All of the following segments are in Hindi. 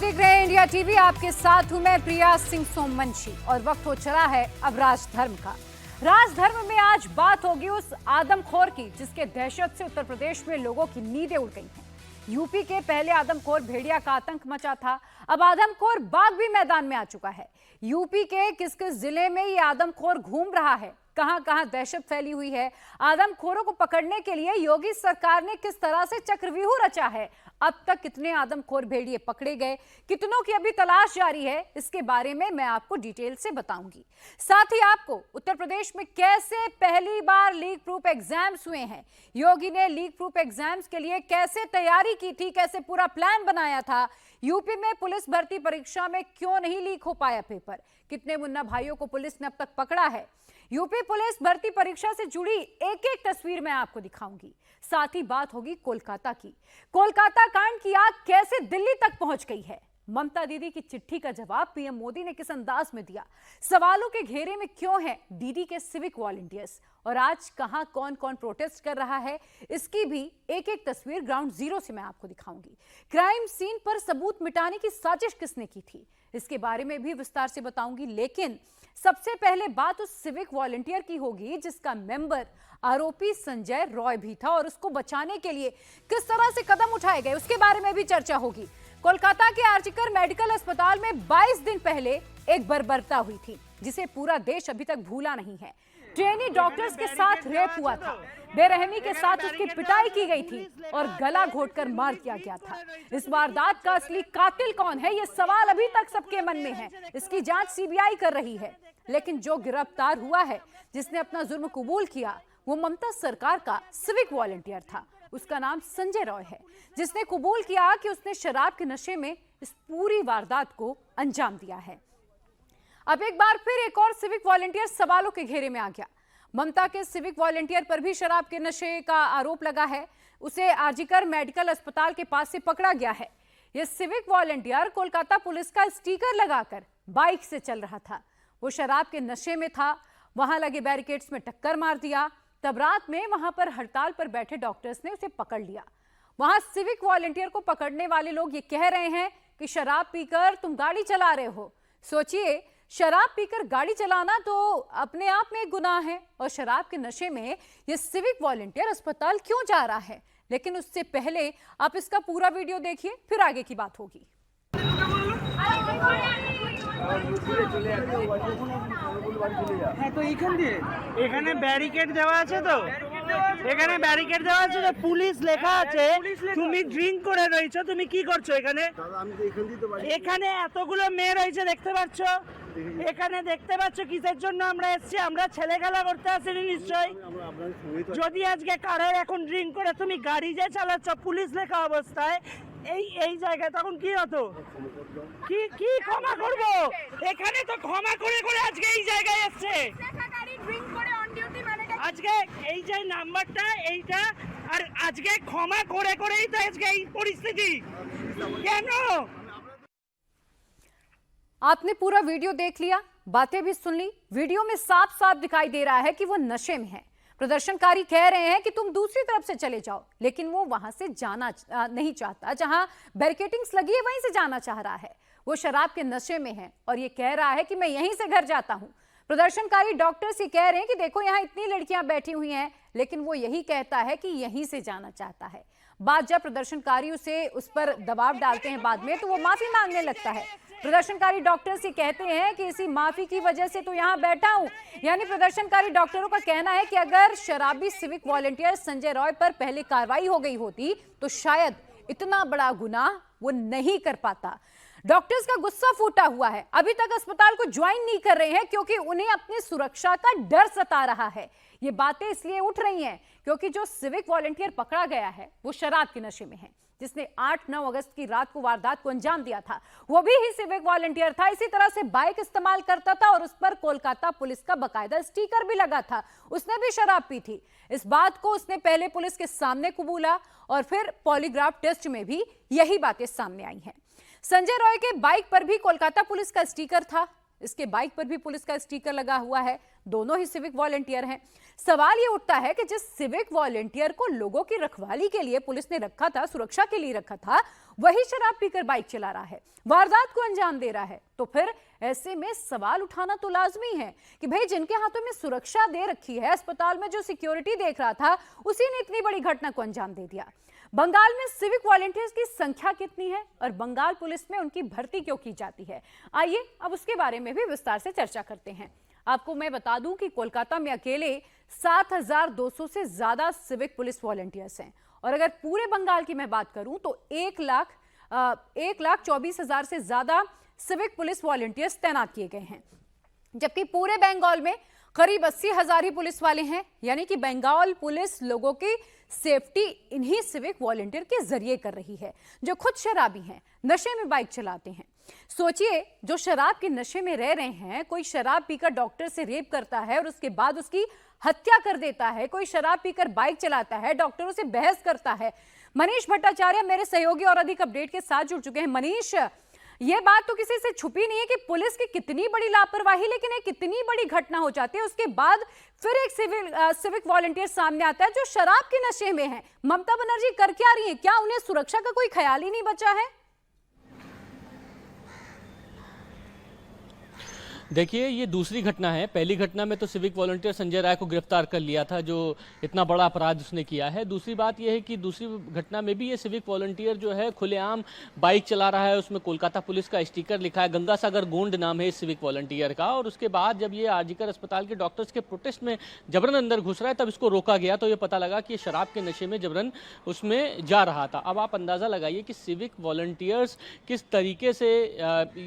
देख रहे हैं इंडिया टीवी। आपके साथ हूं मैं प्रिया सिंह सोमवंशी और वक्त हो चला है अब राजधर्म का। राजधर्म में आज बात होगी उस आदमखोर की जिसके दहशत से उत्तर प्रदेश में लोगों की नींदें उड़ गई हैं। यूपी के पहले आदमखोर भेड़िया का आतंक मचा था, अब आदमखोर बाघ भी मैदान में आ चुका है। यूपी के किस किस जिले में ये आदमखोर घूम रहा है, कहां कहां दहशत फैली हुई है, आदमखोरों को पकड़ने के लिए योगी सरकार ने किस तरह से चक्रव्यूह रचा है, अब तक कितने आदमखोर भेड़िए पकड़े गए, कितनों की अभी तलाश जारी है, इसके बारे में मैं आपको डिटेल से बताऊंगी। साथ ही आपको उत्तर प्रदेश में कैसे पहली बार लीक प्रूफ एग्जाम्स हुए हैं, योगी ने लीक प्रूफ एग्जाम्स के लिए कैसे तैयारी की थी, कैसे पूरा प्लान बनाया था, यूपी में पुलिस भर्ती परीक्षा में क्यों नहीं लीक हो पाया पेपर, कितने मुन्ना भाइयों को पुलिस ने अब तक पकड़ा है, यूपी पुलिस भर्ती परीक्षा से जुड़ी एक एक तस्वीर मैं आपको दिखाऊंगी। साथ ही बात होगी कोलकाता की। कोलकाता कांड की आग कैसे दिल्ली तक पहुंच गई है, ममता दीदी की चिट्ठी का जवाब पीएम मोदी ने किस अंदाज में दिया, सवालों के घेरे में क्यों है दीदी के सिविक वॉलंटियर्स, और आज कहां कौन कौन प्रोटेस्ट कर रहा है, इसकी भी एक एक तस्वीर ग्राउंड जीरो से मैं आपको दिखाऊंगी। क्राइम सीन पर सबूत मिटाने की साजिश किसने की थी, इसके बारे में भी विस्तार से बताऊंगी। लेकिन सबसे पहले बात उस सिविक वॉलंटियर की होगी जिसका मेंबर आरोपी संजय रॉय भी था, और उसको बचाने के लिए किस तरह से कदम उठाए गए उसके बारे में भी चर्चा होगी। कोलकाता के आर्जिकर मेडिकल अस्पताल में 22 दिन पहले एक बर्बरता हुई थी जिसे पूरा देश अभी तक भूला नहीं है। ट्रेनी डॉक्टर्स के साथ रेप हुआ था, बेरहमी के साथ उसकी पिटाई की गई थी और गला घोटकर मार दिया गया था। इस वारदात का असली कातिल कौन है, यह सवाल अभी तक सबके मन में है। इसकी जांच सीबीआई कर रही है, लेकिन जो गिरफ्तार हुआ है, जिसने अपना जुर्म कबूल किया, वो ममता सरकार का सिविक वॉलंटियर था। उसका नाम संजय रॉय है, जिसने कबूल किया कि उसने शराब के नशे में इस पूरी वारदात को अंजाम दिया है। अब एक बार फिर एक और सिविक वॉलंटियर सवालों के घेरे में आ गया। ममता के सिविक वॉलंटियर पर भी शराब के नशे का आरोप लगा है। उसे आर्जिकर मेडिकल अस्पताल के पास से पकड़ा गया है। यह सिविक वॉलंटियर कोलकाता पुलिस का स्टिकर लगाकर बाइक से चल रहा था। वो शराब के नशे में था, वहां लगे बैरिकेड्स में टक्कर मार दिया। तब रात में वहां पर हड़ताल पर बैठे डॉक्टर्स ने उसे पकड़ लिया। वहां सिविक वॉलंटियर को पकड़ने वाले लोग ये कह रहे हैं कि शराब पीकर तुम गाड़ी चला रहे हो। सोचिए, शराब पीकर गाड़ी चलाना तो अपने आप में एक गुनाह है, और शराब के नशे में ये सिविक वॉलंटियर अस्पताल क्यों जा रहा है। लेकिन उससे पहले आप इसका पूरा वीडियो देखिए, फिर आगे की बात होगी। তো এখানে ব্যারিকেড দেওয়া আছে, তো এখানে ব্যারিকেড দেওয়া আছে, তো পুলিশ লেখা আছে। তুমি ড্রিঙ্ক করে রয়েছো, তুমি কি করছো এখানে? এখানে এতগুলো মেয়ে রয়েছে, দেখতে পাচ্ছ? এখানে দেখতে পাচ্ছ কিসের জন্য আমরা এসেছি? আমরা ছেলে খেলা করতে আসিনি নিশ্চয়ই। যদি আজকে কারোর এখন ড্রিঙ্ক করে তুমি গাড়ি যে চালাচ্ছ পুলিশ লেখা অবস্থায় এই জায়গায়, তখন কি হতো? কি কি ক্ষমা করব? এখানে তো ক্ষমা করে করে আজকে এই জায়গায় এসেছে। আজকে এই যে নাম্বারটা এইটা, আর আজকে ক্ষমা করে করেই তো আজকে এই পরিস্থিতি। কেন? आपने पूरा वीडियो देख लिया, बातें भी सुन ली। वीडियो में साफ साफ दिखाई दे रहा है कि वो नशे में है। प्रदर्शनकारी कह रहे हैं कि तुम दूसरी तरफ से चले जाओ, लेकिन वो वहां से जाना नहीं चाहता। जहां बैरिकेडिंग्स लगी है वहीं से जाना चाह रहा है। वो शराब के नशे में है और ये कह रहा है कि मैं यहीं से घर जाता हूं। प्रदर्शनकारी डॉक्टर्स ये कह रहे हैं कि देखो यहाँ इतनी लड़कियां बैठी हुई हैं, लेकिन वो यही कहता है कि यहीं से जाना चाहता है। बाद जब प्रदर्शनकारी उस पर दबाव डालते हैं बाद में, तो वो माफी मांगने लगता है। प्रदर्शनकारी डॉक्टर्स ये कहते हैं कि इसी माफी की वजह से तो यहाँ बैठा हूं। यानी प्रदर्शनकारी डॉक्टरों का कहना है कि अगर शराबी सिविक वॉलंटियर संजय रॉय पर पहले कार्रवाई हो गई होती तो शायद इतना बड़ा गुनाह वो नहीं कर पाता। डॉक्टर्स का गुस्सा फूटा हुआ है, अभी तक अस्पताल को ज्वाइन नहीं कर रहे हैं क्योंकि उन्हें अपनी सुरक्षा का डर सता रहा है। ये बातें इसलिए उठ रही हैं क्योंकि जो सिविक वॉलंटियर पकड़ा गया है वो शराब के नशे में है, जिसने 8-9 अगस्त की रात को वारदात को अंजाम दिया था। वो भी ही सिविक वॉलंटियर था, इसी तरह से बाइक इस्तेमाल करता था और उस पर कोलकाता पुलिस का बकायदा स्टिकर भी लगा था। उसने भी शराब पी थी। इस बात को उसने पहले पुलिस के सामने कबूला और फिर पॉलीग्राफ टेस्ट में भी यही बातें सामने आई हैं। संजय रॉय के बाइक पर भी कोलकाता पुलिस का स्टिकर था। इसके बाइक पर भी पुलिस का स्टिकर लगा हुआ है। दोनों ही सिविक वॉलंटियर हैं। सवाल ये उठता है कि जिस सिविक वॉलंटियर को लोगों की रखवाली के लिए पुलिस ने रखा था, सुरक्षा के लिए रखा था, वही शराब पीकर बाइक चला रहा है, वारदात को अंजाम दे रहा है। तो फिर ऐसे में सवाल उठाना तो लाजमी है कि भाई जिनके हाथों में सुरक्षा दे रखी है, अस्पताल में जो सिक्योरिटी देख रहा था, उसी ने इतनी बड़ी घटना को अंजाम दे दिया। बंगाल में सिविक वॉलंटियर्स की संख्या कितनी है और बंगाल पुलिस में उनकी भर्ती क्यों की जाती है, आइए अब उसके बारे में भी विस्तार से चर्चा करते हैं। आपको मैं बता दूं कि कोलकाता में अकेले 7,200 से ज्यादा सिविक पुलिस वॉलंटियर्स हैं और अगर पूरे बंगाल की मैं बात करूं तो 1,24,000 से ज्यादा सिविक पुलिस वॉलंटियर्स तैनात किए गए हैं, जबकि पूरे बंगाल में करीब 80,000 ही पुलिस वाले हैं। यानी कि बंगाल पुलिस लोगों की सेफ्टी इन्हीं सिविक वॉलंटियर के जरिए कर रही है, जो खुद शराबी हैं, नशे में बाइक चलाते हैं। सोचिए, जो शराब के नशे में रह रहे हैं, कोई शराब पीकर डॉक्टर से रेप करता है और उसके बाद उसकी हत्या कर देता है, कोई शराब पीकर बाइक चलाता है, डॉक्टरों से बहस करता है। मनीष भट्टाचार्य मेरे सहयोगी और अधिक अपडेट के साथ जुड़ चुके हैं। मनीष, ये बात तो किसी से छुपी नहीं है कि पुलिस की कितनी बड़ी लापरवाही, लेकिन एक कितनी बड़ी घटना हो जाती है, उसके बाद फिर एक सिविक वॉलंटियर सामने आता है जो शराब के नशे में है। ममता बनर्जी कर क्या रही है? क्या उन्हें सुरक्षा का कोई ख्याल ही नहीं बचा है? देखिए, ये दूसरी घटना है। पहली घटना में तो सिविक वॉलंटियर संजय राय को गिरफ्तार कर लिया था, जो इतना बड़ा अपराध उसने किया है। दूसरी बात यह है कि दूसरी घटना में भी ये सिविक वॉलंटियर जो है खुलेआम बाइक चला रहा है, उसमें कोलकाता पुलिस का स्टिकर लिखा है, गंगा सागर गोंड नाम है इस सिविक वॉलंटियर का। और उसके बाद जब ये आरजीकर अस्पताल के डॉक्टर्स के प्रोटेस्ट में जबरन अंदर घुस रहा है, तब इसको रोका गया, तो ये पता लगा कि शराब के नशे में जबरन उसमें जा रहा था। अब आप अंदाज़ा लगाइए कि सिविक वॉलंटियर्स किस तरीके से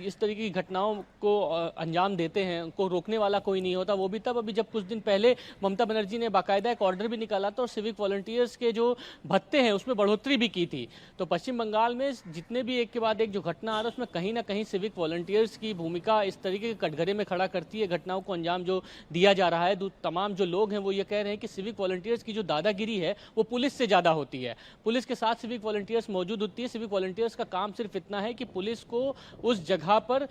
इस तरीके की घटनाओं को अंजाम देते हैं, उनको रोकने वाला कोई नहीं होता। वो भी तब अभी जब कुछ दिन पहले ममता बनर्जी ने बाकायदा एक ऑर्डर भी निकाला था और सिविक वॉलंटियर्स के जो भत्ते हैं उसमें बढ़ोतरी भी की थी। तो पश्चिम बंगाल में जितने भी एक के बाद एक जो घटना आ रहा है, उसमें कहीं ना कहीं सिविक वॉलंटियर्स की भूमिका इस तरीके के कटघरे में खड़ा करती है। घटनाओं को अंजाम जो दिया जा रहा है, तमाम जो लोग हैं वो ये कह रहे हैं कि सिविक वॉलंटियर्स की जो दादागिरी है वो पुलिस से ज़्यादा होती है। पुलिस के साथ सिविक वॉलंटियर्स मौजूद होती है। सिविक वॉलंटियर्स का काम सिर्फ इतना है कि पुलिस को उस जगह पर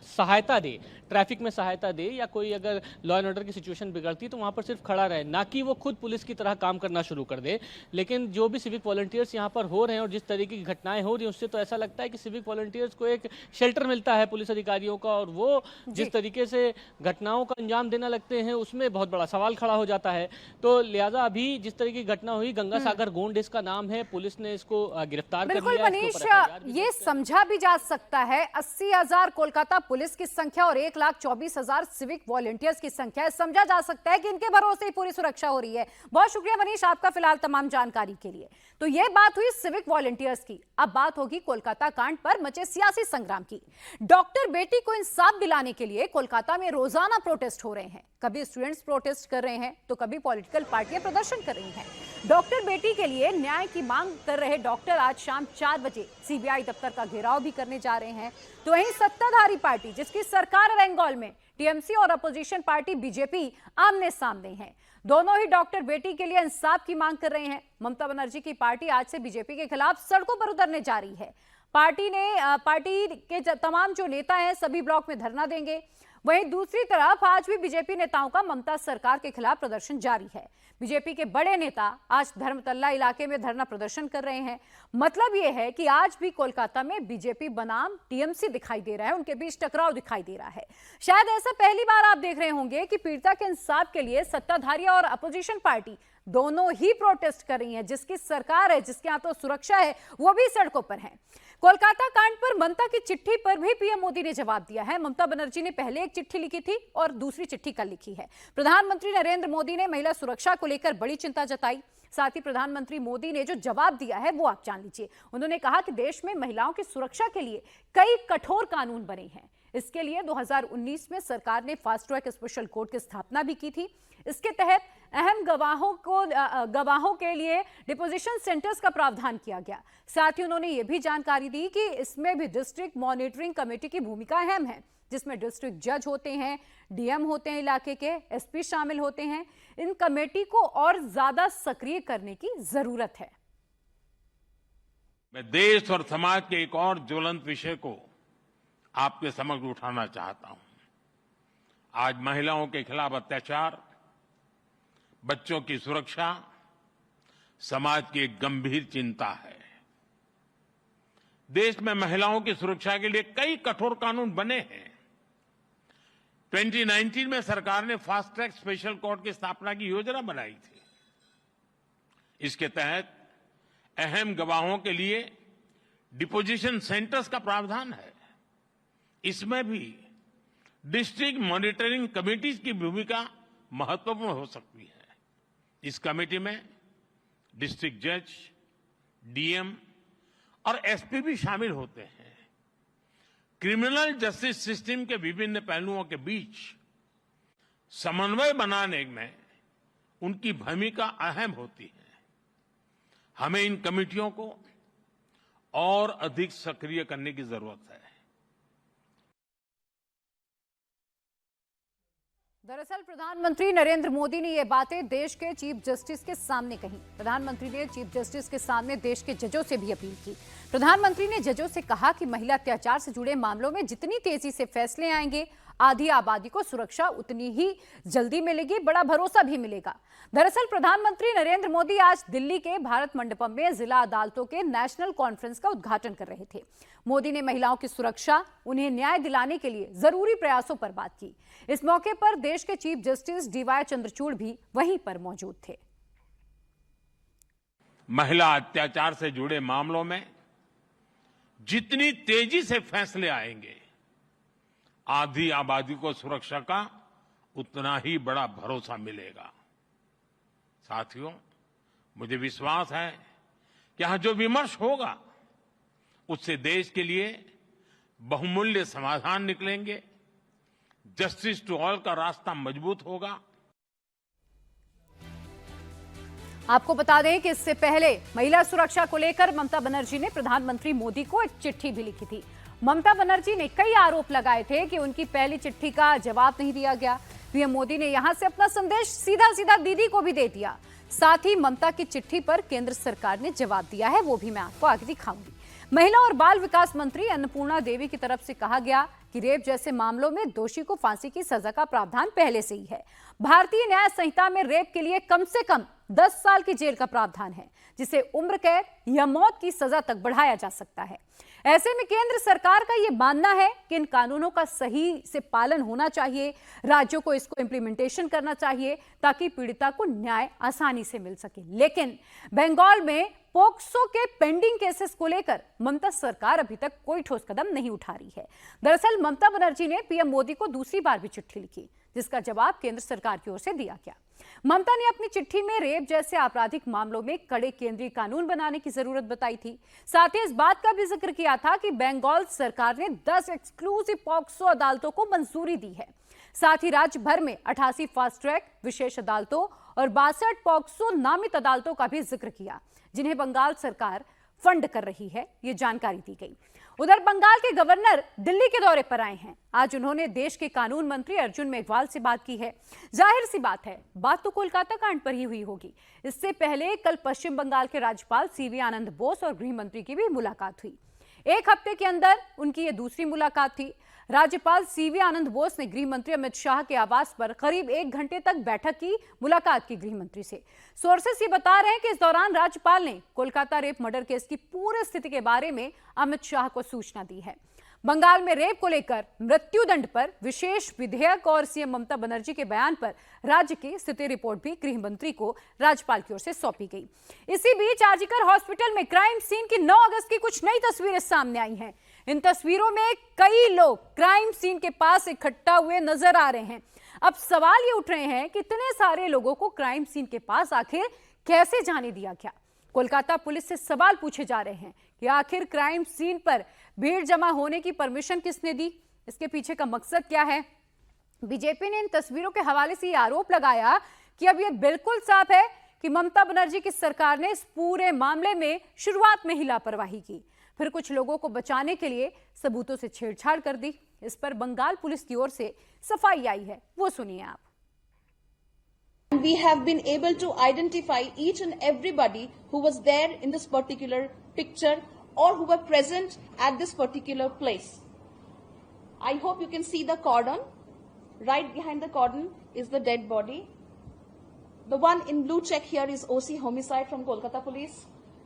सहायता दे, ट्रैफिक में सहायता दे, या कोई अगर लॉ एंड ऑर्डर की सिचुएशन बिगड़ती है तो वहाँ पर सिर्फ खड़ा रहे, ना कि वो खुद पुलिस की तरह काम करना शुरू कर दे। लेकिन जो भी सिविक वॉलंटियर्स यहाँ पर हो रहे हैं और जिस तरीके की घटनाएं हो रही हैं, उससे तो ऐसा लगता है कि सिविक वॉलंटियर्स को एक शेल्टर मिलता है पुलिस अधिकारियों का, और वो जिस तरीके से घटनाओं का अंजाम देना लगते हैं उसमें बहुत बड़ा सवाल खड़ा हो जाता है। तो लिहाजा अभी जिस तरीके की घटना हुई, गंगा सागर गोंड इसका नाम है, पुलिस ने इसको गिरफ्तार कर लिया। बिल्कुल मनीष, ये समझा भी जा सकता है 80,000 कोलकाता पुलिस की संख्या और 1,24,000 सिविक वॉलंटियर्स की संख्या है, समझा जा सकता है कि इनके भरोसे ही पूरी सुरक्षा हो रही है। बहुत शुक्रिया मनीष आपका फिलहाल तमाम जानकारी के लिए। तो यह बात हुई सिविक वॉलंटियर्स की। अब बात होगी कोलकाता कांड पर मचे सियासी संग्राम की। डॉक्टर बेटी को इंसाफ दिलाने के लिए कोलकाता में रोजाना प्रोटेस्ट हो रहे हैं। कभी स्टूडेंट्स प्रोटेस्ट कर रहे हैं तो कभी पॉलिटिकल पार्टियां प्रदर्शन कर रही हैं। डॉक्टर बेटी के लिए न्याय की मांग कर रहे डॉक्टर आज शाम 4 बजे सीबीआई दफ्तर का घेराव भी करने जा रहे हैं। तो वहीं सत्ताधारी पार्टी जिसकी सरकार है बंगाल में, टीएमसी और अपोजिशन पार्टी बीजेपी आमने सामने हैं। दोनों ही डॉक्टर बेटी के लिए इंसाफ की मांग कर रहे हैं। ममता बनर्जी की पार्टी आज से बीजेपी के खिलाफ सड़कों पर उतरने जा रही है। पार्टी के तमाम जो नेता हैं सभी ब्लॉक में धरना देंगे। वहीं दूसरी तरफ आज भी बीजेपी नेताओं का ममता सरकार के खिलाफ प्रदर्शन जारी है। बीजेपी के बड़े नेता आज धर्मतल्ला इलाके में धरना प्रदर्शन कर रहे हैं। मतलब यह है कि आज भी कोलकाता में बीजेपी बनाम टीएमसी दिखाई दे रहा है, उनके बीच टकराव दिखाई दे रहा है। शायद ऐसा पहली बार आप देख रहे होंगे कि पीड़िता के इंसाफ के लिए सत्ताधारी और अपोजिशन पार्टी दोनों ही प्रोटेस्ट कर रही हैं। जिसकी सरकार है, जिसके हाथों सुरक्षा है, वो भी सड़कों पर है। कोलकाता कांड पर ममता की चिट्ठी पर भी पीएम मोदी ने जवाब दिया है। ममता बनर्जी ने पहले एक चिट्ठी लिखी थी और दूसरी चिट्ठी कल लिखी है। प्रधानमंत्री नरेंद्र मोदी ने महिला सुरक्षा को लेकर बड़ी चिंता जताई। साथ ही प्रधानमंत्री मोदी ने जो जवाब दिया है वो आप जान लीजिए। उन्होंने कहा कि देश में महिलाओं की सुरक्षा के लिए कई कठोर कानून बने हैं। इसके लिए 2019 में सरकार ने फास्ट ट्रैक स्पेशल कोर्ट की स्थापना भी की थी। इसके तहत अहम गवाहों के लिए डिपोजिशन सेंटर्स का प्रावधान किया गया। साथ ही उन्होंने ये भी जानकारी दी कि इसमें भी डिस्ट्रिक्ट मॉनिटरिंग कमेटी की भूमिका अहम है, जिसमें डिस्ट्रिक्ट जज होते हैं, डीएम होते हैं इलाके के, एसपी शामिल होते हैं। इन कमेटी को और ज्यादा सक्रिय करने की जरूरत है। मैं देश और समाज के एक और ज्वलंत विषय को आपके समक्ष उठाना चाहता हूं। आज महिलाओं के खिलाफ अत्याचार, बच्चों की सुरक्षा समाज की एक गंभीर चिंता है। देश में महिलाओं की सुरक्षा के लिए कई कठोर कानून बने हैं। 2019 में सरकार ने फास्ट ट्रैक स्पेशल कोर्ट की स्थापना की योजना बनाई थी। इसके तहत अहम गवाहों के लिए डिपोजिशन सेंटर्स का प्रावधान है। इसमें भी डिस्ट्रिक्ट मॉनिटरिंग कमेटीज की भूमिका महत्वपूर्ण हो सकती है। इस कमेटी में डिस्ट्रिक्ट जज, डीएम और एसपी भी शामिल होते हैं। क्रिमिनल जस्टिस सिस्टम के विभिन्न पहलुओं के बीच समन्वय बनाने में उनकी भूमिका अहम होती है। हमें इन कमेटियों को और अधिक सक्रिय करने की जरूरत है। दरअसल प्रधानमंत्री नरेंद्र मोदी ने ये बातें देश के चीफ जस्टिस के सामने कही। प्रधानमंत्री ने चीफ जस्टिस के सामने देश के जजों से भी अपील की। प्रधानमंत्री ने जजों से कहा कि महिला अत्याचार से जुड़े मामलों में जितनी तेजी से फैसले आएंगे, आधी आबादी को सुरक्षा उतनी ही जल्दी मिलेगी, बड़ा भरोसा भी मिलेगा। दरअसल प्रधानमंत्री नरेंद्र मोदी आज दिल्ली के भारत मंडपम में जिला अदालतों के नेशनल कॉन्फ्रेंस का उद्घाटन कर रहे थे। मोदी ने महिलाओं की सुरक्षा, उन्हें न्याय दिलाने के लिए जरूरी प्रयासों पर बात की। इस मौके पर देश के चीफ जस्टिस डीवाई चंद्रचूड़ भी वहीं पर मौजूद थे। महिला अत्याचार से जुड़े मामलों में जितनी तेजी से फैसले आएंगे, आधी आबादी को सुरक्षा का उतना ही बड़ा भरोसा मिलेगा। साथियों, मुझे विश्वास है कि यहां जो विमर्श होगा उससे देश के लिए बहुमूल्य समाधान निकलेंगे। जस्टिस टू ऑल का रास्ता मजबूत होगा। आपको बता दें कि इससे पहले महिला सुरक्षा को लेकर ममता बनर्जी ने प्रधानमंत्री मोदी को एक चिट्ठी भी लिखी थी। ममता बनर्जी ने कई आरोप लगाए थे कि उनकी पहली चिट्ठी का जवाब नहीं दिया गया। पीएम मोदी ने यहां से अपना संदेश सीधा सीधा दीदी को भी दे दिया। साथ ही ममता की चिट्ठी पर केंद्र सरकार ने जवाब दिया है, वो भी मैं आपको आगे दिखाऊंगी। महिला और बाल विकास मंत्री अन्नपूर्णा देवी की तरफ से कहा गया कि रेप जैसे मामलों में दोषी को फांसी की सजा का प्रावधान पहले से ही है। भारतीय न्याय संहिता में रेप के लिए कम से कम 10 साल की जेल का प्रावधान है, जिसे उम्र कैद या मौत की सजा तक बढ़ाया जा सकता है। ऐसे में केंद्र सरकार का यह मानना है कि इन कानूनों का सही से पालन होना चाहिए, राज्यों को इसको इंप्लीमेंटेशन करना चाहिए ताकि पीड़िता को न्याय आसानी से मिल सके। लेकिन बंगाल में पोक्सो के पेंडिंग केसेस को लेकर ममता सरकार अभी तक कोई ठोस कदम नहीं उठा रही है। दरअसल ममता बनर्जी ने पीएम मोदी को दूसरी बार भी चिट्ठी लिखी, जिसका जवाब केंद्र सरकार की ओर से दिया गया। ममता ने अपनी चिट्ठी में रेप जैसे आपराधिक मामलों में कड़े केंद्रीय कानून बनाने की जरूरत बताई थी। साथ ही इस बात का भी जिक्र किया था कि बंगाल सरकार ने 10 एक्सक्लूसिव पॉक्सो अदालतों को मंजूरी दी है। साथ ही राज्य भर में 88 फास्ट ट्रैक विशेष अदालतों और 62 पॉक्सो नामित अदालतों का भी जिक्र किया, जिन्हें बंगाल सरकार फंड कर रही है, ये जानकारी दी गई। उधर बंगाल के गवर्नर दिल्ली के दौरे पर आए हैं। आज उन्होंने देश के कानून मंत्री अर्जुन मेघवाल से बात की है। जाहिर सी बात है, बात तो कोलकाता कांड पर ही हुई होगी। इससे पहले कल पश्चिम बंगाल के राज्यपाल सीवी आनंद बोस और गृह मंत्री की भी मुलाकात हुई। एक हफ्ते के अंदर उनकी यह दूसरी मुलाकात थी। राज्यपाल सीवी आनंद बोस ने गृह मंत्री अमित शाह के आवास पर करीब 1 घंटे तक बैठक की, मुलाकात की गृह मंत्री से। सोर्सेस ये बता रहे हैं कि इस दौरान राज्यपाल ने कोलकाता रेप मर्डर केस की पूरी स्थिति के बारे में अमित शाह को सूचना दी है। बंगाल में रेप को लेकर मृत्युदंड पर विशेष विधेयक और सीएम ममता बनर्जी के बयान पर राज्य की स्थिति रिपोर्ट भी गृह मंत्री को राज्यपाल की ओर से सौंपी गई। इसी बीच आरजीकर हॉस्पिटल में क्राइम सीन की 9 अगस्त की कुछ नई तस्वीरें सामने आई हैं। इन तस्वीरों में कई लोग क्राइम सीन के पास इकट्ठा हुए नजर आ रहे हैं। अब सवाल ये उठ रहे हैं कि इतने सारे लोगों को क्राइम सीन के पास आखिर कैसे जाने दिया गया। कोलकाता पुलिस से सवाल पूछे जा रहे हैं कि आखिर क्राइम सीन पर भीड़ जमा होने की परमिशन किसने दी, इसके पीछे का मकसद क्या है। बीजेपी ने इन तस्वीरों के हवाले से ये आरोप लगाया कि अब यह बिल्कुल साफ है कि ममता बनर्जी की सरकार ने इस पूरे मामले में शुरुआत में ही लापरवाही की, फिर कुछ लोगों को बचाने के लिए सबूतों से छेड़छाड़ कर दी। इस पर बंगाल पुलिस की ओर से सफाई आई है, वो सुनिए आप। We have been able to identify each and everybody who was there in this particular picture or who were present at this particular place. I hope you can see the cordon Right behind the cordon is the dead body. The one in blue check here is OC Homicide from Kolkata Police.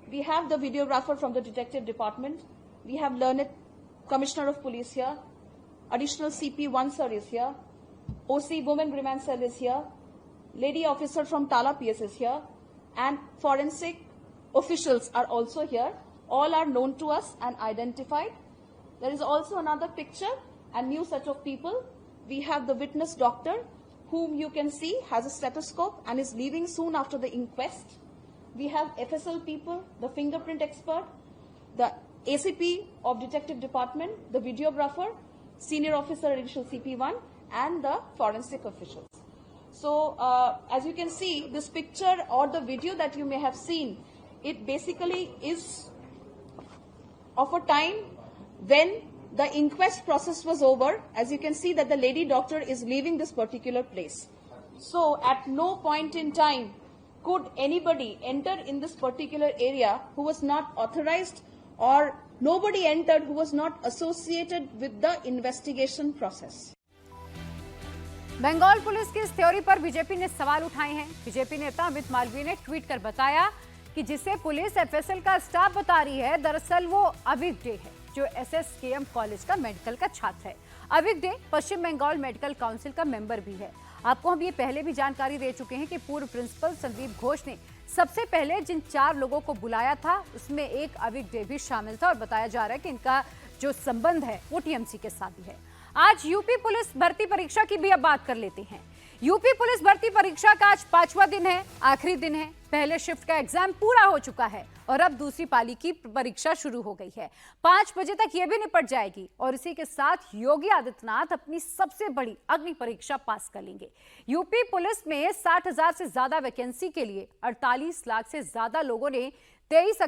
We have the videographer from the Detective Department. We have learned Commissioner of Police here. Additional CP1 sir is here. OC Women Remand Cell is here. Lady officer from Tala PS is here. And forensic officials are also here. All are known to us and identified. There is also another picture and new set of people. We have the witness doctor, whom you can see has a stethoscope and is leaving soon after the inquest. We have FSL people, the fingerprint expert, the ACP of Detective Department, the videographer, senior officer additional CP1, and the forensic officials. So, as you can see, this picture or the video that you may have seen, it basically is of a time when the inquest process was over. As you can see that the lady doctor is leaving this particular place. So, at no point in time could anybody enter in this particular area who was not authorized, or nobody entered who was not associated with the investigation process. Bengal police की इस थ्योरी पर बीजेपी ने सवाल उठाए हैं। बीजेपी नेता अमित मालवीय ने ट्वीट कर बताया कि जिसे पुलिस एफएसएल का स्टाफ बता रही है, दरअसल वो अविक डे है, जो एसएसकेएम कॉलेज का मेडिकल का छात्र है। अविक डे पश्चिम बंगाल मेडिकल काउंसिल का मेंबर भी है। आपको हम ये पहले भी जानकारी दे चुके हैं कि पूर्व प्रिंसिपल संदीप घोष ने सबसे पहले जिन 4 लोगों को बुलाया था, उसमें एक अविक डे भी शामिल था और बताया जा रहा है कि इनका जो संबंध है वो टीएमसी के साथ भी है। आज यूपी पुलिस भर्ती परीक्षा की भी अब बात कर लेते हैं। यूपी पुलिस भर्ती परीक्षा का आज 5वां दिन है, आखिरी दिन है। पहले शिफ्ट का एग्जाम पूरा हो चुका है और अब दूसरी पाली की परीक्षा शुरू हो गई है। 5 बजे तक यह भी निपट जाएगी और इसी के साथ योगी आदित्यनाथ अपनी सबसे बड़ी अग्नि परीक्षा पास कर लेंगे। यूपी पुलिस में 60,000 से ज्यादा वैकेंसी के लिए 48 लाख से ज्यादा लोगों ने 23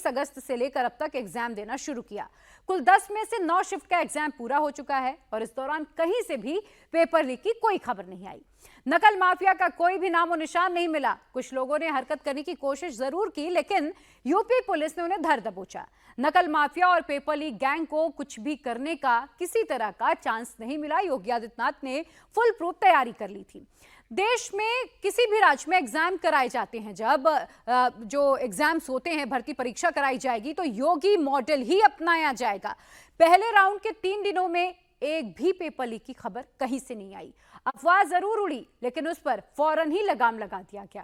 अगस्त से लेकर अब तक एग्जाम देना शुरू किया। कुल 10 में से 9 शिफ्ट का एग्जाम पूरा हो चुका है और इस दौरान कहीं से भी पेपर लीक की कोई खबर नहीं आई। नकल माफिया का कोई भी नामो निशान नहीं मिला। कुछ लोगों ने हरकत करने की कोशिश जरूर की, लेकिन यूपी पुलिस ने उन्हें धर दबोचा। नकल माफिया और पेपर लीक गैंग को कुछ भी करने का किसी तरह का चांस नहीं मिला। योगी आदित्यनाथ ने फुल प्रूफ तैयारी कर ली थी। देश में किसी भी राज्य में एग्जाम कराए जाते हैं, जब जो एग्जाम्स होते हैं, भर्ती परीक्षा कराई जाएगी तो योगी मॉडल ही अपनाया जाएगा। पहले राउंड के 3 दिनों में एक भी पेपर लीक की खबर कहीं से नहीं आई। अफवाह जरूर उड़ी, लेकिन उस पर फौरन ही लगाम लगा दिया गया।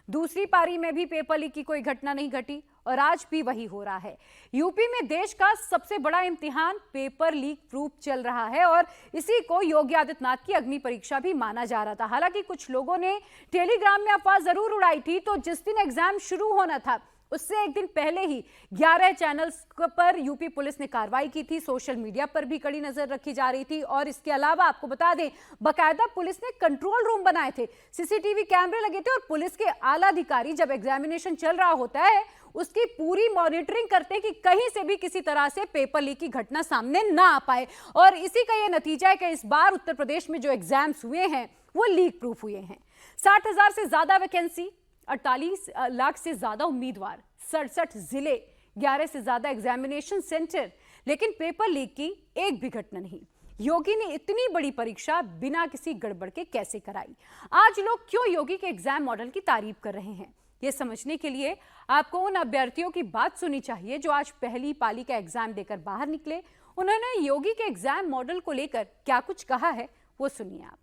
दूसरी पारी में भी पेपर लीक की कोई घटना नहीं घटी और आज भी वही हो रहा है। यूपी में देश का सबसे बड़ा इम्तिहान पेपर लीक प्रूफ चल रहा है और इसी को योगी आदित्यनाथ की अग्नि परीक्षा भी माना जा रहा था। हालांकि कुछ लोगों ने टेलीग्राम में अफवाह जरूर उड़ाई थी, तो जिस दिन एग्जाम शुरू होना था उससे एक दिन पहले ही 11 चैनल्स पर यूपी पुलिस ने कार्रवाई की थी। सोशल मीडिया पर भी कड़ी नजर रखी जा रही थी और इसके अलावा आपको बता दें, बाकायदा पुलिस ने कंट्रोल रूम बनाए थे, सीसीटीवी कैमरे लगे थे और पुलिस के आला अधिकारी जब एग्जामिनेशन चल रहा होता है उसकी पूरी मॉनिटरिंग करते हैं कि कहीं से भी किसी तरह से पेपर लीक की घटना सामने ना आ पाए। और इसी का यह नतीजा है कि इस बार उत्तर प्रदेश में जो एग्जाम्स हुए हैं वो लीक प्रूफ हुए हैं। 60,000 से ज्यादा वैकेंसी, 48 लाख से ज्यादा उम्मीदवार, 67 जिले, 11 से ज्यादा एग्जामिनेशन सेंटर, लेकिन पेपर लीक की एक भी घटना नहीं। योगी ने इतनी बड़ी परीक्षा बिना किसी गड़बड़ के कैसे कराई? आज लोग क्यों योगी के एग्जाम मॉडल की तारीफ कर रहे हैं, ये समझने के लिए आपको उन अभ्यर्थियों की बात सुननी चाहिए जो आज पहली पाली का एग्जाम देकर बाहर निकले। उन्होंने योगी के एग्जाम मॉडल को लेकर क्या कुछ कहा है, वो सुनिए आप।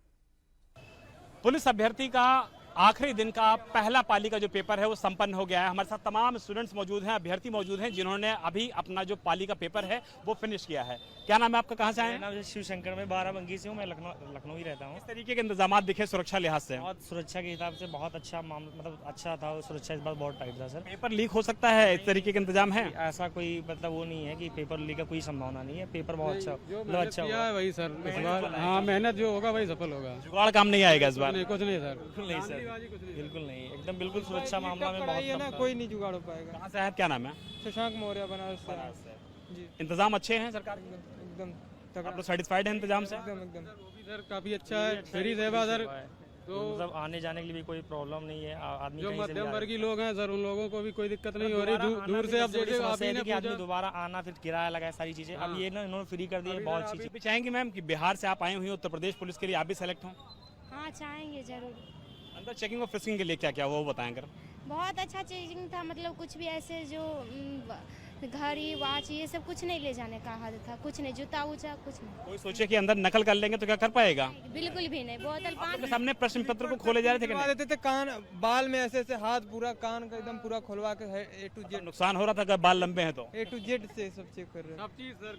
पुलिस अभ्यर्थी का आखिरी दिन का पहला पाली का जो पेपर है वो संपन्न हो गया है। हमारे साथ तमाम स्टूडेंट्स मौजूद हैं, अभ्यर्थी मौजूद हैं जिन्होंने अभी अपना जो पाली का पेपर है वो फिनिश किया है। क्या नाम है आपका, कहाँ से आए हैं? मेरा नाम शिव शंकर, मैं बाराबंकी से हूँ, मैं लखनऊ ही रहता हूँ। इस तरीके के इंतजाम दिखे सुरक्षा लिहाज से? बहुत सुरक्षा के हिसाब से बहुत अच्छा मतलब अच्छा था, सुरक्षा इस बार बहुत टाइट था सर। पेपर लीक हो सकता है, इस तरीके के इंतजाम है? ऐसा कोई मतलब वो नहीं है कि पेपर लीक का कोई संभावना नहीं है। पेपर बहुत अच्छा मतलब अच्छा है वही सर इस बार। हाँ, मेहनत जो होगा वही सफल होगा। जुगाड़ काम नहीं आएगा इस बार? कुछ नहीं सर, बिल्कुल नहीं सर, बिल्कुल नहीं, एकदम बिल्कुल सुरक्षा मामला में बहुत कोई नहीं जुगाड़ हो पाएगा। कहाँ से है, क्या नाम है? शशांक मौर्य, बनारस से जी। इंतजाम अच्छे हैं सरकार? एकदम आप लोग सेटिस्फाइड हैं इंतजाम से? एकदम सर, काफी अच्छा है। फ्री सेवा सर, मतलब आने जाने के लिए भी कोई प्रॉब्लम नहीं है, आदमी जो कहीं से भी मध्यम आ वर्गीय लोग हैं सर, उन लोगों को भी कोई दिक्कत नहीं हो दोबारा रही। आना दूर भी से अब सबसे बड़ी जैसे समस्या आप ही है ने कि आदमी पूछा। दोबारा आना, फिर किराया लगा, सारी चीजें अब ये ना इन्होंने फ्री कर दी है, बहुत अच्छी चीज। भी चाहेंगे मैम कि बिहार से आप आई हुई हैं उत्तर प्रदेश पुलिस के लिए, आप भी सेलेक्ट हों? हाँ चाहेंगे जरूर। अंदर चेकिंग और फ्रिस्किंग के लिए क्या क्या हुआ वो बताएं कर। बहुत अच्छा चेकिंग था, मतलब कुछ भी ऐसे जो घड़ी वॉच ये सब कुछ नहीं ले जाने का हाल था, कुछ नहीं, जूता वूचा कुछ नहीं। कोई सोचे कि अंदर नकल कर लेंगे तो क्या कर पाएगा? बिल्कुल भी नहीं। बोतल आपके 5 सामने प्रश्न पत्र को खोले जा रहे थे कि करवा नहीं? देते थे, कान बाल में ऐसे ऐसे हाथ पूरा कान का एकदम पूरा खुलवा के A to Z नुकसान हो रहा था अगर बाल लंबे हैं तो? A to Z से सब चेक कर रहे हैं। सब चीज सर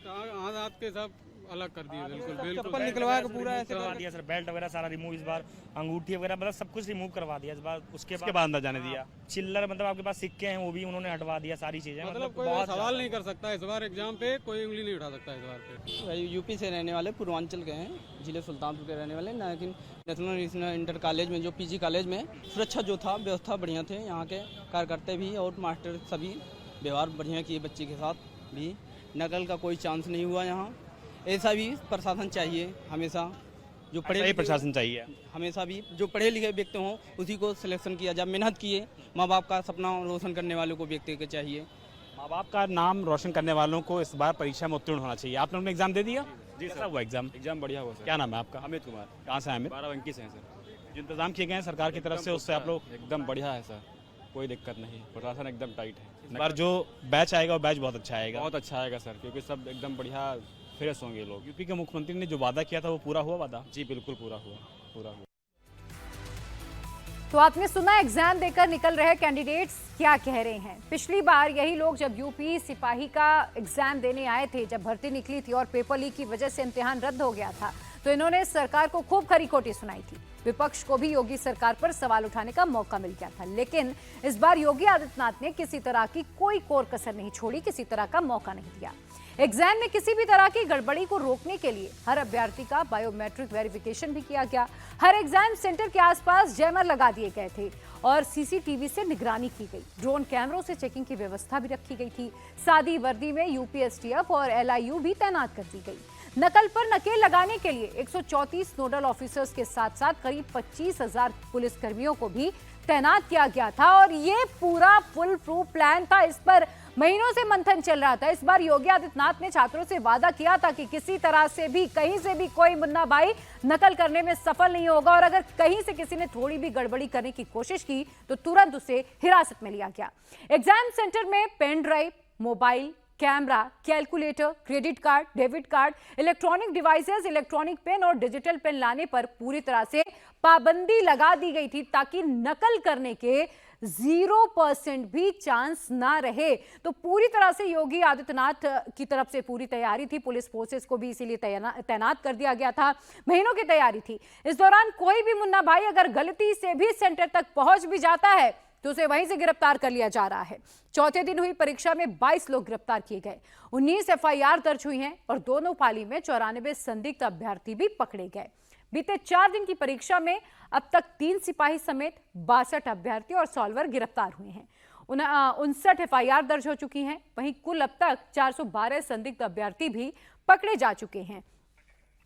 हाथ के सब अलग कर दिए, बिल्कुल बिल्कुल। चप्पल निकलवा के पूरा ऐसे करवा दिया सर, बेल्ट वगैरह सारा रिमूव इस बार, अंगूठी वगैरह मतलब सब कुछ रिमूव करवा दिया इस बार। उसके बाद अंदर जाने दिया। चिल्लर मतलब आपके पास सिक्के हैं वो भी उन्होंने हटवा दिया, सारी चीजें मतलब कोई सवाल नहीं कर सकता इस बार एग्जाम पे, कोई उंगली नहीं उठा सकता इस बार पे। यूपी से रहने वाले, पूर्वांचल के हैं, जिले सुल्तानपुर के रहने वाले, लेकिन नेशनल इंटर कॉलेज में जो पीजी कॉलेज में सुरक्षा जो था, व्यवस्था बढ़िया थे, यहाँ के कार्यकर्ता भी और मास्टर सभी व्यवहार बढ़िया किए, बच्चे के साथ भी नकल का कोई चांस नहीं हुआ यहाँ। ऐसा भी प्रशासन चाहिए हमेशा, जो पढ़े प्रशासन चाहिए हमेशा भी, जो पढ़े लिखे व्यक्ति हों उसी को सिलेक्शन किया जाए, मेहनत किए, माँ बाप का सपना रोशन करने वालों को व्यक्ति के चाहिए। माँ बाप का नाम रोशन करने वालों को इस बार परीक्षा में उत्तीर्ण होना चाहिए। आपने अपना एग्जाम दे दिया? जी कैसा हुआ एग्जाम? एग्जाम बढ़िया हुआ सर। क्या नाम है आपका? अमित कुमार। कहाँ से हैं अमित? 12 अंकी से हैं सर। जो इंतजाम किए गए हैं सरकार की तरफ से उससे आप लोग? एकदम बढ़िया है सर, कोई दिक्कत नहीं, प्रशासन एकदम टाइट है। इस बार जो बैच आएगा वो बैच बहुत अच्छा आएगा। बहुत अच्छा आएगा सर, क्योंकि सब एकदम बढ़िया फ्रेश होंगे लोग। यूपी के मुख्यमंत्री ने जो वादा किया था वो पूरा हुआ वादा? जी बिल्कुल पूरा हुआ, पूरा हुआ। तो आपने सुना एग्जाम देकर निकल रहे कैंडिडेट्स क्या कह रहे हैं। पिछली बार यही लोग जब यूपी सिपाही का एग्जाम देने आए थे, जब भर्ती निकली थी और पेपर लीक की वजह से इम्तिहान रद्द हो गया था, तो इन्होंने सरकार को खूब खरी खोटी सुनाई थी। विपक्ष को भी योगी सरकार पर सवाल उठाने का मौका मिल गया था, लेकिन इस बार योगी आदित्यनाथ ने किसी तरह की कोई कोर कसर नहीं छोड़ी, किसी तरह का मौका नहीं दिया। एग्जाम में किसी भी तरह की गड़बड़ी को रोकने के लिए हर अभ्यर्थी का बायोमेट्रिक वेरिफिकेशन भी किया गया। हर एग्जाम सेंटर के आसपास जैमर लगा दिए गए थे और सीसीटीवी से निगरानी की गई। ड्रोन कैमरों से चेकिंग की व्यवस्था भी रखी गई थी। सादी वर्दी में यूपीएसटीएफ और एलआईयू भी तैनात कर दी गई। नकल पर नकेल लगाने के लिए 134 नोडल ऑफिसर्स के साथ साथ करीब 25,000 पुलिसकर्मियों को भी तैनात किया गया था और ये पूरा फुल प्रूफ प्लान था। इस पर महीनों से मंथन चल रहा था। इस बार योगी आदित्यनाथ ने छात्रों से वादा किया था कि किसी तरह से भी कहीं से भी कोई मुन्ना भाई नकल करने में सफल नहीं होगा और अगर कहीं से किसी ने थोड़ी भी गड़बड़ी करने की कोशिश की तो तुरंत उसे हिरासत में लिया गया। एग्जाम सेंटर में pen drive, mobile, camera, calculator, credit card, debit card, electronic devices, electronic pen और डिजिटल पेन लाने पर पूरी तरह से पाबंदी लगा दी गई थी ताकि नकल करने के 0% भी चांस ना रहे। तो पूरी तरह से योगी आदित्यनाथ की तरफ से पूरी तैयारी थी। पुलिस फोर्सेस को भी इसीलिए तैनात कर दिया गया था। महीनों की तैयारी थी। इस दौरान कोई भी मुन्ना भाई अगर गलती से भी सेंटर तक पहुंच भी जाता है तो उसे वहीं से गिरफ्तार कर लिया जा रहा है। चौथे दिन हुई परीक्षा में 22 लोग गिरफ्तार किए गए, 19 एफआईआर दर्ज हुई हैं और दोनों पाली में 94 संदिग्ध अभ्यर्थी भी पकड़े गए। बीते 4 दिन की परीक्षा में अब तक 3 सिपाही समेत 62 अभ्यर्थी और सॉल्वर गिरफ्तार हुए हैं। 59 एफआईआर दर्ज हो चुकी हैं। वहीं कुल अब तक 412 संदिग्ध अभ्यर्थी भी पकड़े जा चुके हैं।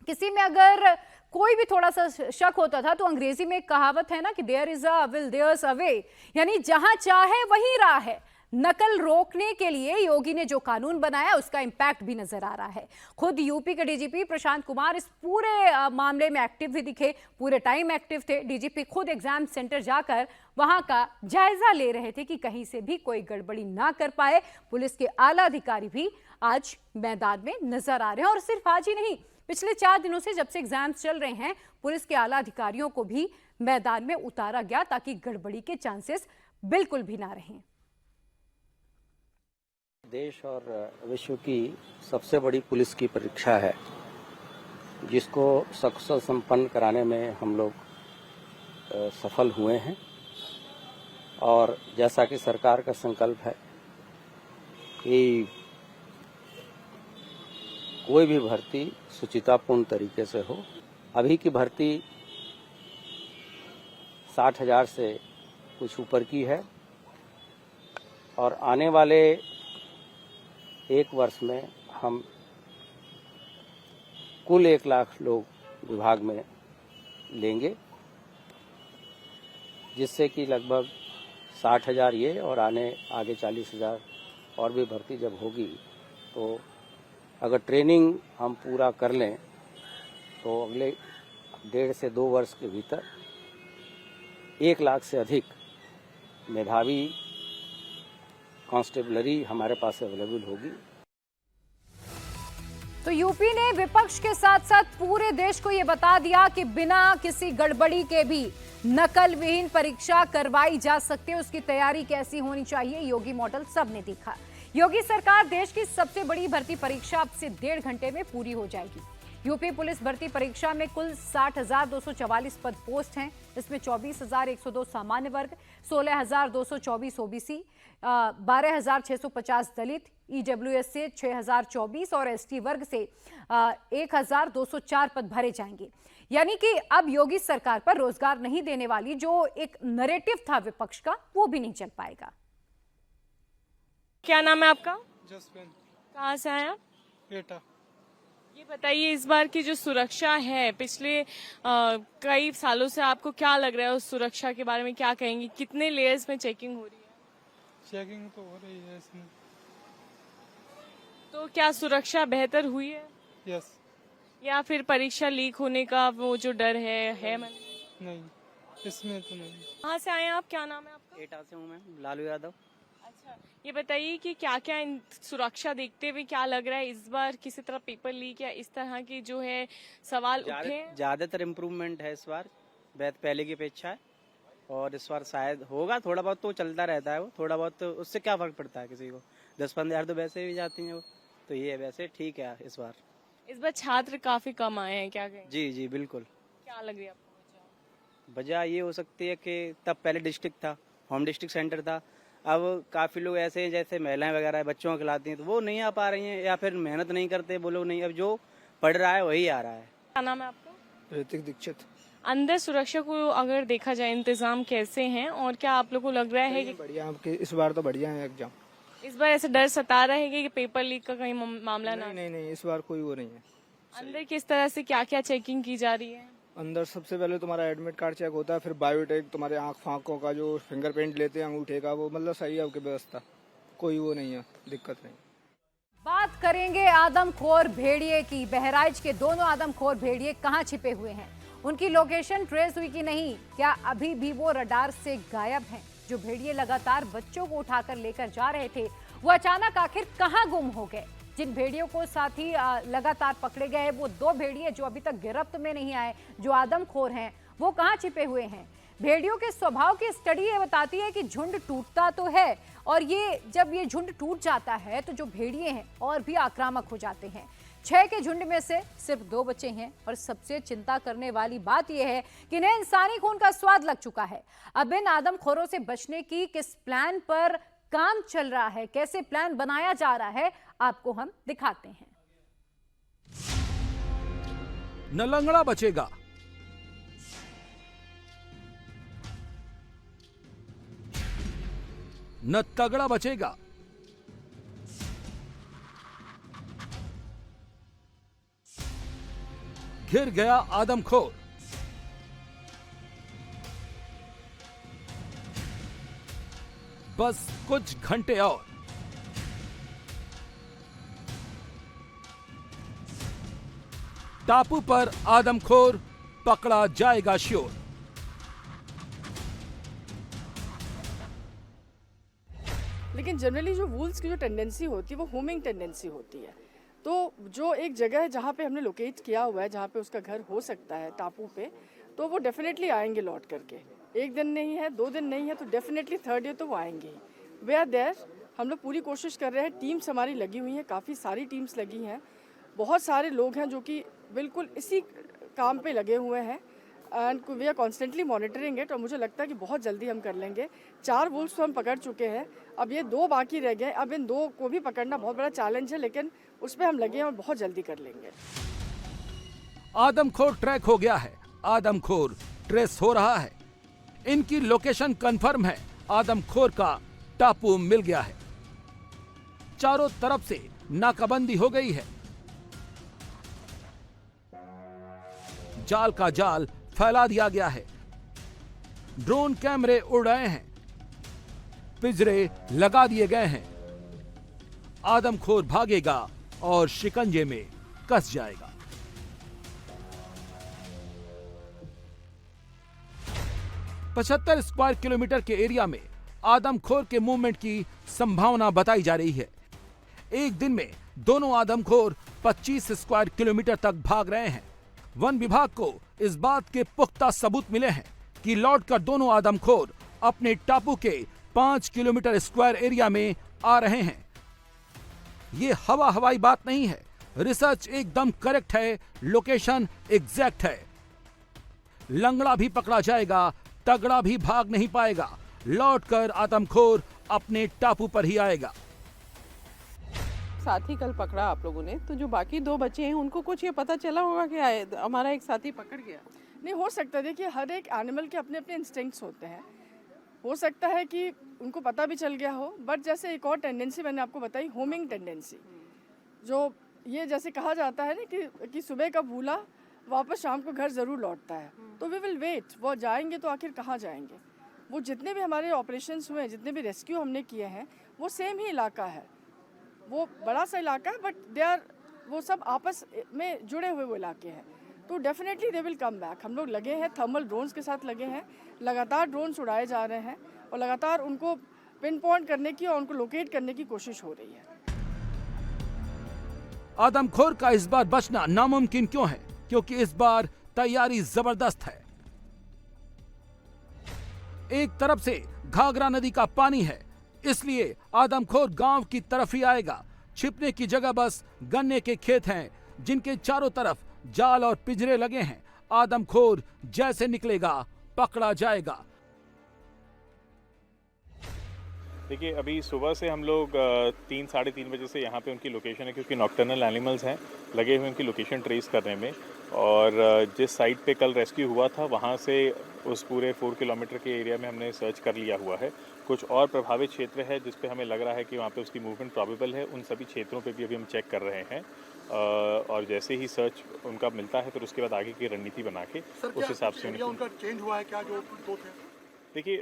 किसी में अगर कोई भी थोड़ा सा शक होता था तो अंग्रेजी में कहावत है ना कि there is a will there's a way, यानी जहां चाहे वहीं राह है। नकल रोकने के लिए योगी ने जो कानून बनाया उसका इंपैक्ट भी नजर आ रहा है। खुद यूपी के डीजीपी प्रशांत कुमार इस पूरे मामले में एक्टिव भी दिखे, पूरे टाइम एक्टिव थे। डीजीपी खुद एग्जाम सेंटर जाकर वहां का जायजा ले रहे थे कि कहीं से भी कोई गड़बड़ी ना कर पाए। पुलिस के आला अधिकारी भी आज मैदान में नजर आ रहे हैं और सिर्फ आज ही नहीं, पिछले 4 दिनों से जब से एग्जाम्स चल रहे हैं पुलिस के आला अधिकारियों को भी मैदान में उतारा गया ताकि गड़बड़ी के चांसेस बिल्कुल भी ना रहें। देश और विश्व की सबसे बड़ी पुलिस की परीक्षा है, जिसको सकुशल संपन्न कराने में हम लोग सफल हुए हैं और जैसा कि सरकार का संकल्प है कि कोई भी भर्ती सुचितापूर्ण तरीके से हो। अभी की भर्ती 60,000 से कुछ ऊपर की है और आने वाले 1 वर्ष में हम कुल 1 लाख लोग विभाग में लेंगे जिससे कि लगभग 60,000 ये और आगे 40,000 और भी भर्ती जब होगी, तो अगर ट्रेनिंग हम पूरा कर लें तो अगले 1.5 से 2 वर्ष के भीतर 1 लाख से अधिक मेधावी कांस्टेबलरी हमारे पास अवेलेबल होगी। तो यूपी ने विपक्ष के साथ साथ पूरे देश को यह बता दिया कि बिना किसी गड़बड़ी के भी नकल विहीन परीक्षा करवाई जा सकती है। उसकी तैयारी कैसी होनी चाहिए, योगी मॉडल सबने देखा। योगी सरकार देश की सबसे बड़ी भर्ती परीक्षा अब से 1.5 घंटे में पूरी हो जाएगी। यूपी पुलिस भर्ती परीक्षा में कुल 60,244 पद पोस्ट हैं। इसमें 24,102 सामान्य वर्ग, 16,224 ओबीसी, 12,650 दलित, ईडब्ल्यूएस से 6,024 और एसटी वर्ग से 1,204 पद भरे जाएंगे। यानी कि अब योगी सरकार पर रोजगार नहीं देने वाली जो एक नैरेटिव था विपक्ष का, वो भी नहीं चल पाएगा। क्या नाम है आपका? जसविंद। कहाँ से आए आप? एटा। ये बताइए, इस बार की जो सुरक्षा है, पिछले कई सालों से आपको क्या लग रहा है उस सुरक्षा के बारे में, क्या कहेंगी? कितने लेयर्स में चेकिंग हो रही है? चेकिंग तो हो रही है इसमें। तो क्या सुरक्षा बेहतर हुई है? यस। या फिर परीक्षा लीक होने का वो जो डर है मन? नहीं, इसमें तो नहीं। कहाँ से आए हैं आप? क्या नाम है आपका? एटा से हूँ मैं, लालू यादव। अच्छा, ये बताइए कि क्या क्या सुरक्षा देखते हुए क्या लग रहा है इस बार किसी तरह पेपर लीक या इस तरह की जो है सवाल उठे हैं? ज्यादातर इम्प्रूवमेंट है इस बार पहले की अपेक्षा है, और इस बार शायद होगा। थोड़ा बहुत तो चलता रहता है, वो थोड़ा बहुत तो उससे क्या फर्क पड़ता है किसी को, 10-15 हज़ार तो वैसे भी जाती हैं वो, तो ये वैसे ठीक है। इस बार छात्र काफी कम आए हैं, क्या कहें? जी बिल्कुल। क्या लग रही है आपको वजह ये हो सकती है कि तब पहले डिस्ट्रिक्ट था, होम डिस्ट्रिक्ट सेंटर था। अब काफी लोग ऐसे हैं जैसे महिलाएं वगैरह बच्चों को खिलाती हैं, तो वो नहीं आ पा रही हैं, या फिर मेहनत नहीं करते वो लोग नहीं। अब जो पढ़ रहा है वही आ रहा है। क्या नाम है आपका? ऋतिक दीक्षित। अंदर सुरक्षा को अगर देखा जाए इंतजाम कैसे हैं, और क्या आप लोग को लग रहा है कि बढ़िया? आपके इस बार तो बढ़िया है एग्जाम। इस बार ऐसा डर सता रहा है कि पेपर लीक का कहीं मामला ना? नहीं, इस बार कोई वो नहीं है। अंदर किस तरह से क्या क्या चेकिंग की जा रही है? अंदर सबसे पहले तुम्हारा एडमिट कार्ड चेक होता है, फिर बायोटेक, तुम्हारे आंख फांकों का जो फिंगरप्रिंट लेते हैं अंगूठे का, वो मतलब सही है आपकी व्यवस्था, कोई वो नहीं है, दिक्कत नहीं। बात करेंगे आदमखोर भेड़िए की। बहराइच के दोनों आदमखोर भेड़िए कहां छिपे हुए हैं, उनकी लोकेशन ट्रेस हुई कि नहीं, क्या अभी भी वो रडार से गायब हैं? जो भेड़िए लगातार बच्चों को उठाकर लेकर जा रहे थे, वो अचानक आखिर कहां गुम हो गए? जिन भेड़ियों को साथ ही लगातार पकड़े गए, वो 2 भेड़िए जो अभी तक गिरफ्त में नहीं आए, जो आदमखोर हैं, वो कहां छिपे हुए हैं? भेड़ियों के स्वभाव की स्टडी ये बताती है कि झुंड टूटता तो है, और ये जब ये झुंड टूट जाता है तो जो भेड़िए हैं और भी आक्रामक हो जाते हैं। 6 के झुंड में से सिर्फ 2 बचे हैं, और सबसे चिंता करने वाली बात यह है कि इन्हें इंसानी खून का स्वाद लग चुका है। अब इन आदमखोरों से बचने की किस प्लान पर काम चल रहा है, कैसे प्लान बनाया जा रहा है, आपको हम दिखाते हैं। न लंगड़ा बचेगा, न तगड़ा बचेगा। घिर गया आदमखोर। बस कुछ घंटे और। टापू पर आदमखोर पकड़ा जाएगा श्योर। लेकिन जनरली जो वुल्स की जो टेंडेंसी होती है वो होमिंग टेंडेंसी होती है। तो जो एक जगह है जहाँ पे हमने लोकेट किया हुआ है, जहाँ पे उसका घर हो सकता है टापू पे, तो वो डेफिनेटली आएंगे लौट करके। 1 दिन नहीं है, 2 दिन नहीं है, तो डेफिनेटली 3rd डे तो वो आएंगे ही। वे आर देयर। हम लोग पूरी कोशिश कर रहे हैं, टीम्स हमारी लगी हुई हैं, काफ़ी सारी टीम्स लगी हैं, बहुत सारे लोग हैं जो कि बिल्कुल इसी काम पे लगे हुए हैं, and we are constantly monitoring it, और मुझे लगता है कि बहुत जल्दी हम कर लेंगे। 4 वुल्स तो हम पकड़ चुके हैं, अब ये 2 बाकी रह गए। अब इन 2 को भी पकड़ना बहुत बड़ा चैलेंज है, लेकिन उस पर हम लगे हैं और बहुत जल्दी कर लेंगे। आदमखोर ट्रैक हो गया है, आदमखोर ट्रेस हो रहा है, इनकी लोकेशन कंफर्म है, आदमखोर का टापू मिल गया है। चारों तरफ से नाकाबंदी हो गई है, जाल का जाल फैला दिया गया है। ड्रोन कैमरे उड़ रहे हैं, पिंजरे लगा दिए गए हैं। आदमखोर भागेगा और शिकंजे में कस जाएगा। पचहत्तर स्क्वायर किलोमीटर के एरिया में आदमखोर के मूवमेंट की संभावना बताई जा रही है। एक दिन में दोनों आदमखोर 25 स्क्वायर किलोमीटर तक भाग रहे हैं। वन विभाग को इस बात के पुख्ता सबूत मिले हैं कि लौटकर दोनों आदमखोर अपने टापू के 5 किलोमीटर स्क्वायर एरिया में आ रहे हैं। ये हवाई बात नहीं है, रिसर्च एकदम करेक्ट है, लोकेशन एग्जैक्ट है। लंगड़ा भी पकड़ा जाएगा, तगड़ा भी भाग नहीं पाएगा। लौटकर आदमखोर अपने टापू पर ही आएगा। साथी कल पकड़ा आप लोगों ने, तो जो बाकी 2 बच्चे हैं उनको कुछ ये पता चला होगा कि हमारा एक साथी पकड़ गया? नहीं हो सकता, देखिए हर एक एनिमल के अपने अपने इंस्टिंक्ट्स होते हैं। हो सकता है कि उनको पता भी चल गया हो, बट जैसे एक और टेंडेंसी मैंने आपको बताई, होमिंग टेंडेंसी, जो ये जैसे कहा जाता है ना कि सुबह का भूला वापस शाम को घर ज़रूर लौटता है। तो वी विल वेट, वो जाएंगे तो आखिर कहाँ जाएंगे। वो जितने भी हमारे ऑपरेशंस हुए, जितने भी रेस्क्यू हमने किए हैं, वो सेम ही इलाका है, वो बड़ा सा इलाका है, बट वो सब आपस में जुड़े हुए वो इलाके हैं। तो definitely they will come back. हम लोग लगे हैं, थर्मल ड्रोन्स के साथ लगे हैं, लगातार ड्रोन्स उड़ाए जा रहे हैं और लगातार उनको पिन पॉइंट करने की और उनको लोकेट करने की कोशिश हो रही है। आदमखोर का इस बार बचना नामुमकिन क्यों है? क्योंकि इस बार तैयारी जबरदस्त है। एक तरफ से घाघरा नदी का पानी है, इसलिए आदमखोर गांव की तरफ ही आएगा। छिपने की जगह बस गन्ने के खेत हैं, जिनके चारों तरफ जाल और पिंजरे लगे हैं। आदमखोर जैसे निकलेगा पकड़ा जाएगा। देखिए, अभी सुबह से हम लोग 3 साढ़े 3 बजे से यहाँ पे उनकी लोकेशन है, क्योंकि नॉक्टर्नल एनिमल्स हैं, लगे हुए उनकी लोकेशन ट्रेस करने में। और जिस साइट पे कल रेस्क्यू हुआ था, वहाँ से उस पूरे 4 किलोमीटर के एरिया में हमने सर्च कर लिया हुआ है। कुछ और प्रभावित क्षेत्र है जिस पे हमें लग रहा है कि वहाँ पे उसकी मूवमेंट प्रॉबेबल है। उन सभी क्षेत्रों पे भी अभी हम चेक कर रहे हैं, और जैसे ही सर्च उनका मिलता है, फिर उसके बाद आगे की रणनीति बना के उस हिसाब से उनका चेंज हुआ है क्या, जो 2 थे? देखिए,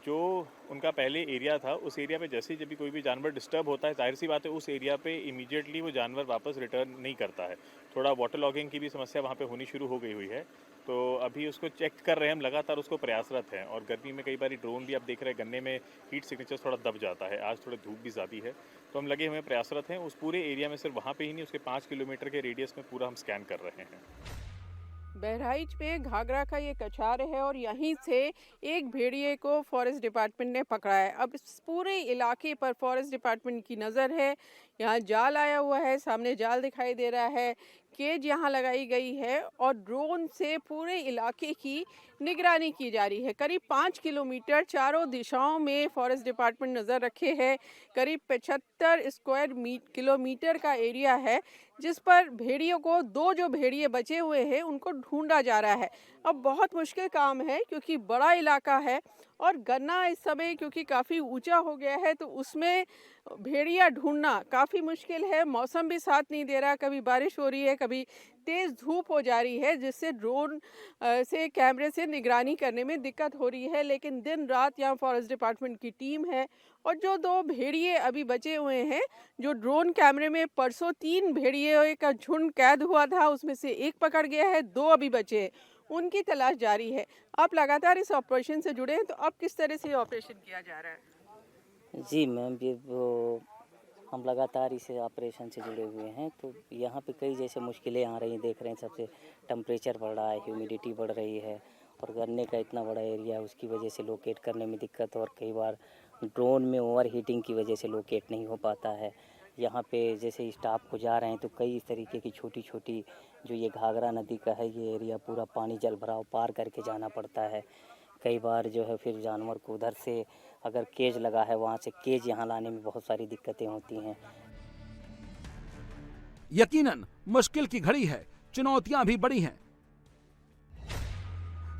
जो उनका पहले एरिया था, उस एरिया पे जैसे ही जब भी कोई भी जानवर डिस्टर्ब होता है, जाहिर सी बात है उस एरिया पे इमीडिएटली वो जानवर वापस रिटर्न नहीं करता है। थोड़ा वाटर लॉगिंग की भी समस्या वहाँ पे होनी शुरू हो गई हुई है। तो अभी उसको चेक कर रहे हैं हम, लगातार उसको प्रयासरत हैं। और गर्मी में कई बार ड्रोन भी आप देख रहे हैं, गन्ने में हीट सिग्नेचर थोड़ा दब जाता है। आज थोड़ी धूप भी ज़्यादा है, तो हम लगे हुए प्रयासरत हैं। उस पूरे एरिया में सिर्फ वहाँ पे ही नहीं, उसके 5 किलोमीटर के रेडियस में पूरा हम स्कैन कर रहे हैं। बहराइच में घाघरा का ये कछार है और यहीं से एक भेड़िए को फॉरेस्ट डिपार्टमेंट ने पकड़ा है। अब इस पूरे इलाके पर फॉरेस्ट डिपार्टमेंट की नज़र है। यहाँ जाल आया हुआ है, सामने जाल दिखाई दे रहा है, केज यहाँ लगाई गई है और ड्रोन से पूरे इलाके की निगरानी की जा रही है। करीब 5 किलोमीटर चारों दिशाओं में फॉरेस्ट डिपार्टमेंट नज़र रखे है। करीब 75 स्क्वायर किलोमीटर का एरिया है, जिस पर भेड़ियों को 2 जो भेड़िए बचे हुए हैं उनको ढूंढा जा रहा है। अब बहुत मुश्किल काम है, क्योंकि बड़ा इलाका है और गन्ना इस समय क्योंकि काफ़ी ऊंचा हो गया है, तो उसमें भेड़िया ढूंढना काफ़ी मुश्किल है। मौसम भी साथ नहीं दे रहा, कभी बारिश हो रही है, कभी तेज़ धूप हो जा रही है, जिससे ड्रोन से कैमरे से निगरानी करने में दिक्कत हो रही है। लेकिन दिन रात यहाँ फॉरेस्ट डिपार्टमेंट की टीम है और जो 2 भेड़िए अभी बचे हुए हैं, जो ड्रोन कैमरे में परसों 3 भेड़िए का झुंड कैद हुआ था, उसमें से 1 पकड़ गया है, 2 अभी बचे हैं, उनकी तलाश जारी है। आप लगातार इस ऑपरेशन से जुड़े हैं, तो अब किस तरह से ऑपरेशन किया जा रहा है? जी मैम, ये हम लगातार इस ऑपरेशन से जुड़े हुए हैं। तो यहाँ पे कई जैसे मुश्किलें आ रही हैं, देख रहे हैं। सबसे टेम्परेचर बढ़ रहा है, ह्यूमिडिटी बढ़ रही है और गन्ने का इतना बड़ा एरिया है, उसकी वजह से लोकेट करने में दिक्कत, और कई बार ड्रोन में ओवर हीटिंग की वजह से लोकेट नहीं हो पाता है। यहाँ पे जैसे स्टाफ को जा रहे हैं, तो कई इस तरीके की छोटी छोटी जो ये घाघरा नदी का है ये एरिया, पूरा पानी जल भराव पार करके जाना पड़ता है। कई बार जो है फिर जानवर को उधर से अगर केज लगा है, वहाँ से केज यहाँ लाने में बहुत सारी दिक्कतें होती हैं। यकीनन मुश्किल की घड़ी है, चुनौतियां भी बड़ी हैं।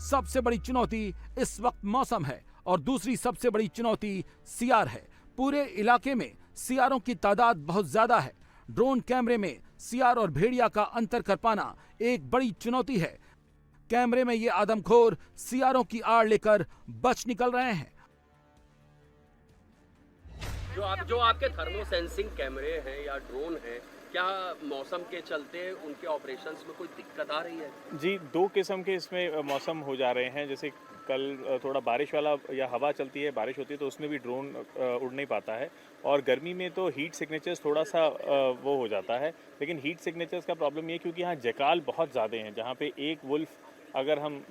सबसे बड़ी चुनौती इस वक्त मौसम है और दूसरी सबसे बड़ी चुनौती सियार है। पूरे इलाके में सियारों की तादाद बहुत ज्यादा है। ड्रोन कैमरे में सियार और भेड़िया का अंतर कर पाना एक बड़ी चुनौती है। कैमरे में ये आदमखोर सियारों की आड़ लेकर बच निकल रहे हैं। जो आपके थर्मो सेंसिंग कैमरे हैं या ड्रोन हैं, क्या मौसम के चलते उनके ऑपरेशंस में कोई दिक्कत आ रही है? जी, दो किस्म के इसमें मौसम हो जा रहे हैं। जैसे कल थोड़ा बारिश वाला या हवा चलती है, बारिश होती है तो उसमें भी ड्रोन उड़ नहीं पाता है, और गर्मी में तो हीट सिग्नेचर्स थोड़ा सा वो हो जाता है। लेकिन हीट सिग्नेचर्स का प्रॉब्लम ये क्योंकि यहाँ जैकाल बहुत ज़्यादा हैं, जहाँ पे एक वुल्फ अगर हम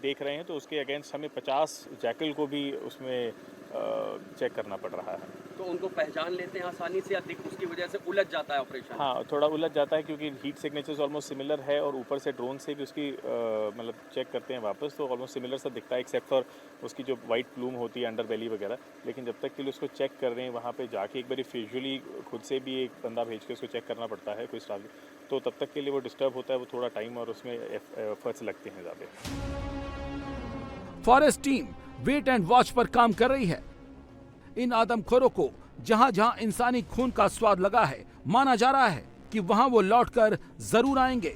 देख रहे हैं तो उसके अगेंस्ट हमें 50 जैकल को भी उसमें चेक करना पड़ रहा है। तो उनको पहचान लेते हैं आसानी से या उसकी वजह से उलझ जाता है ऑपरेशन? हाँ, थोड़ा उलझ जाता है क्योंकि हीट सिग्नेचर्स ऑलमोस्ट सिमिलर है, और ऊपर से ड्रोन से भी उसकी मतलब चेक करते हैं वापस, तो ऑलमोस्ट सिमिलर सा दिखता है एक्सेप्ट फॉर उसकी जो वाइट प्लूम होती है अंडर बेली वगैरह। लेकिन जब तक के लिए उसको चेक कर रहे हैं वहाँ पे जाके एक बार विजुअली खुद से भी एक बंदा भेज के उसको चेक करना पड़ता है कोई स्टाफ, तो तब तक के लिए वो डिस्टर्ब होता है, वो थोड़ा टाइम और उसमें एफर्ट्स लगते हैं ज़्यादा। Forest team wait and watch पर काम कर रही है। इन आदमखोरों को जहां जहां इंसानी खून का स्वाद लगा है, माना जा रहा है कि वहां वो लौटकर जरूर आएंगे।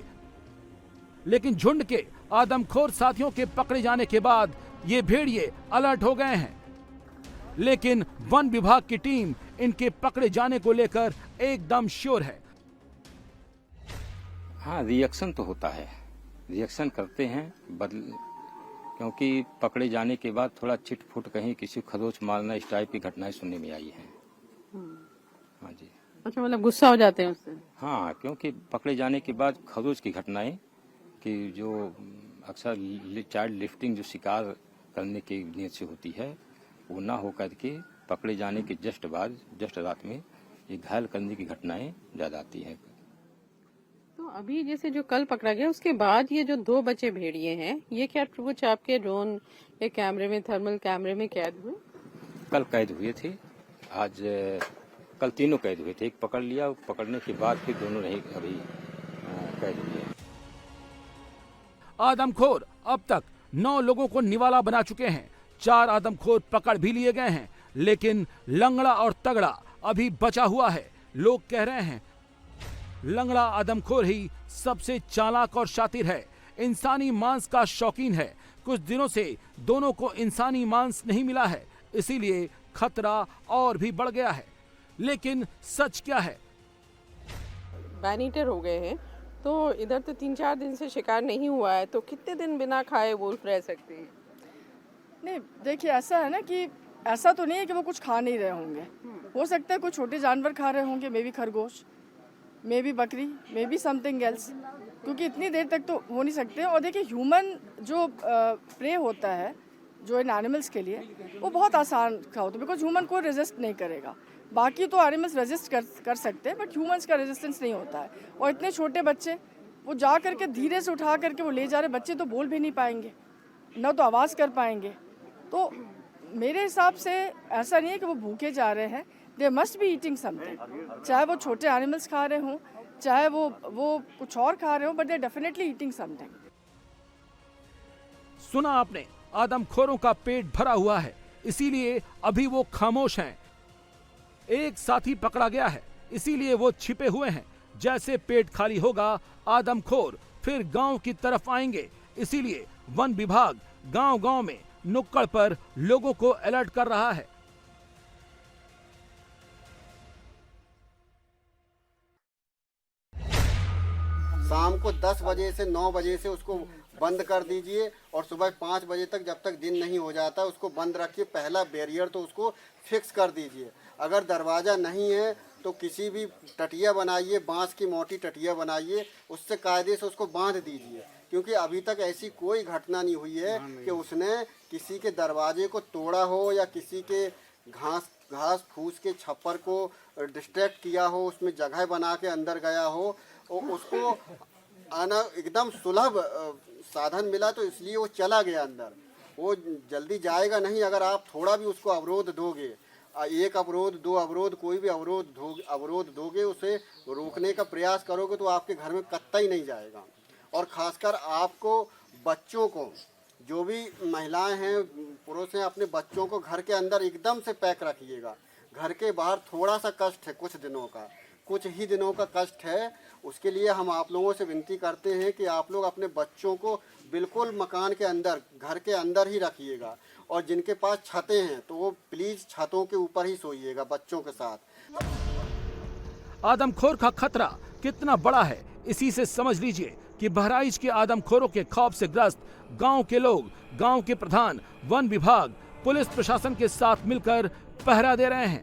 लेकिन झुंड के आदमखोर साथियों के पकड़े जाने के बाद ये भेड़िए अलर्ट हो गए हैं। लेकिन वन विभाग की टीम इनके पकड़े जाने को लेकर एकदम श्योर है। हाँ, रिएक्शन तो होता है, रिएक्शन करते हैं क्योंकि पकड़े जाने के बाद थोड़ा छिटफुट कहीं किसी खरोच मारना इस टाइप की घटनाएं सुनने में आई हैं। हाँ जी। अच्छा, मतलब गुस्सा हो जाते हैं उससे? हाँ, क्योंकि पकड़े जाने के बाद खरोच की घटनाएं कि जो अक्सर चाइल्ड लिफ्टिंग जो शिकार करने की नीयत से होती है, वो ना होकर के पकड़े जाने के जस्ट रात में ये घायल करने की घटनाएं ज्यादा आती हैं। तो अभी जैसे जो कल पकड़ा गया उसके बाद ये जो 2 बचे भेड़िए हैं, ये क्या कुछ आपके ड्रोन या कैमरे में, थर्मल कैमरे में कैद हुए? कल कैद हुए थे, आज कल तीनों कैद हुए थे। एक पकड़ लिया, पकड़ने के बाद फिर दोनों नहीं अभी कैद हुए। आदमखोर अब तक 9 लोगों को निवाला बना चुके हैं। 4 आदमखोर पकड़ भी लिए गए हैं, लेकिन लंगड़ा और तगड़ा अभी बचा हुआ है। लोग कह रहे हैं लंगड़ा आदमखोर ही सबसे चालाक और शातिर है, इंसानी मांस का शौकीन है। कुछ दिनों से दोनों को इंसानी मांस नहीं मिला है, इसीलिए खतरा और भी बढ़ गया है। लेकिन सच क्या है? बैनीटर हो गए हैं तो इधर तो 3-4 दिन से शिकार नहीं हुआ है, तो कितने दिन बिना खाए वुल्फ रह सकते हैं? नहीं, देखिए ऐसा है ना कि ऐसा तो नहीं है कि वो कुछ खा नहीं रहे होंगे। हो सकता है कुछ छोटे जानवर खा रहे होंगे, मे बी खरगोश, मे बी बकरी, मे बी समथिंग एल्स, क्योंकि इतनी देर तक तो हो नहीं सकते। और देखिए ह्यूमन जो प्रे होता है जो इन एनिमल्स के लिए, वो बहुत आसान होता है, बिकॉज ह्यूमन को रेजिस्ट नहीं करेगा। बाकी तो एनिमल्स रेजिस्ट कर सकते हैं, बट ह्यूमंस का रेजिस्टेंस नहीं होता है। और इतने छोटे बच्चे, वो जा करके धीरे से उठा करके वो ले जा रहे बच्चे, तो बोल भी नहीं पाएंगे, ना तो आवाज़ कर पाएंगे। तो मेरे हिसाब से ऐसा नहीं है कि वो भूखे जा रहे हैं, they must be eating something. चाहे वो छोटे एनिमल्स खा रहे हों, चाहे वो कुछ और खा रहे हो, but they definitely eating something. सुना आपने, आदमखोरों का पेट भरा हुआ है, इसीलिए अभी वो खामोश हैं। एक साथी पकड़ा गया है, इसीलिए वो छिपे हुए हैं। जैसे पेट खाली होगा, आदमखोर फिर गांव की तरफ आएंगे, इसीलिए वन विभाग गांव-गांव में नुक्कड़ पर लोगों को अलर्ट कर रहा है। शाम को 10 बजे से 9 बजे से उसको बंद कर दीजिए, और सुबह 5 बजे तक जब तक दिन नहीं हो जाता उसको बंद रखिए। पहला बैरियर तो उसको फिक्स कर दीजिए। अगर दरवाज़ा नहीं है तो किसी भी टटिया बनाइए, बांस की मोटी टटिया बनाइए, उससे कायदे से उसको बांध दीजिए। क्योंकि अभी तक ऐसी कोई घटना नहीं हुई है कि उसने किसी के दरवाजे को तोड़ा हो या किसी के घास फूस के छप्पर को डिस्ट्रैक्ट किया हो, उसमें जगह बना के अंदर गया हो, और उसको आना एकदम सुलभ साधन मिला तो इसलिए वो चला गया अंदर। वो जल्दी जाएगा नहीं अगर आप थोड़ा भी उसको अवरोध दोगे। 1 अवरोध, 2 अवरोध, कोई भी अवरोध दोगे, उसे रोकने का प्रयास करोगे तो आपके घर में कतई नहीं जाएगा। और ख़ासकर आपको बच्चों को, जो भी महिलाएं हैं, पुरुष हैं, अपने बच्चों को घर के अंदर एकदम से पैक रखिएगा। घर के बाहर थोड़ा सा कष्ट है कुछ दिनों का, कुछ ही दिनों का कष्ट है। उसके लिए हम आप लोगों से विनती करते हैं कि आप लोग अपने बच्चों को बिल्कुल मकान के अंदर, घर के अंदर ही रखिएगा, और जिनके पास छतें हैं तो वो प्लीज छतों के ऊपर ही सोइएगा बच्चों के साथ। आदमखोर का खतरा कितना बड़ा है इसी से समझ लीजिए कि बहराइच के आदमखोरों के खौफ से ग्रस्त गांव के लोग, गांव के प्रधान, वन विभाग, पुलिस प्रशासन के साथ मिलकर पहरा दे रहे हैं।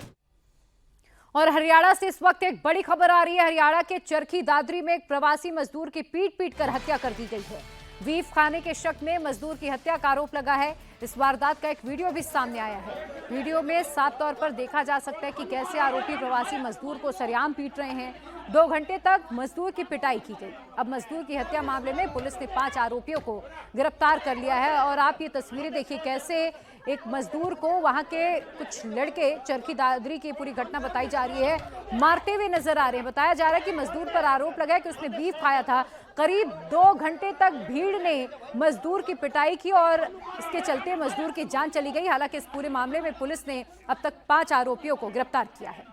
और हरियाणा से इस वक्त एक बड़ी खबर आ रही है। हरियाणा के चरखी दादरी में एक प्रवासी मजदूर की पीट कर हत्या कर दी गई है। बीफ खाने के शक में मजदूर की हत्या का आरोप लगा है। इस वारदात का एक वीडियो भी सामने आया है। वीडियो में साफ तौर पर देखा जा सकता है कि कैसे आरोपी प्रवासी मजदूर को सरेआम पीट रहे हैं। 2 घंटे तक मजदूर की पिटाई की गई। अब मजदूर की हत्या मामले में पुलिस ने 5 आरोपियों को गिरफ्तार कर लिया है। और आप ये तस्वीरें देखिए कैसे एक मजदूर को वहां के कुछ लड़के, चरखी दादरी की पूरी घटना बताई जा रही है, मारते हुए नजर आ रहे हैं। बताया जा रहा है कि मजदूर पर आरोप लगा है कि उसने बीफ खाया था। करीब 2 घंटे तक भीड़ ने मजदूर की पिटाई की और इसके चलते मजदूर की जान चली गई। हालांकि इस पूरे मामले में पुलिस ने अब तक 5 आरोपियों को गिरफ्तार किया है।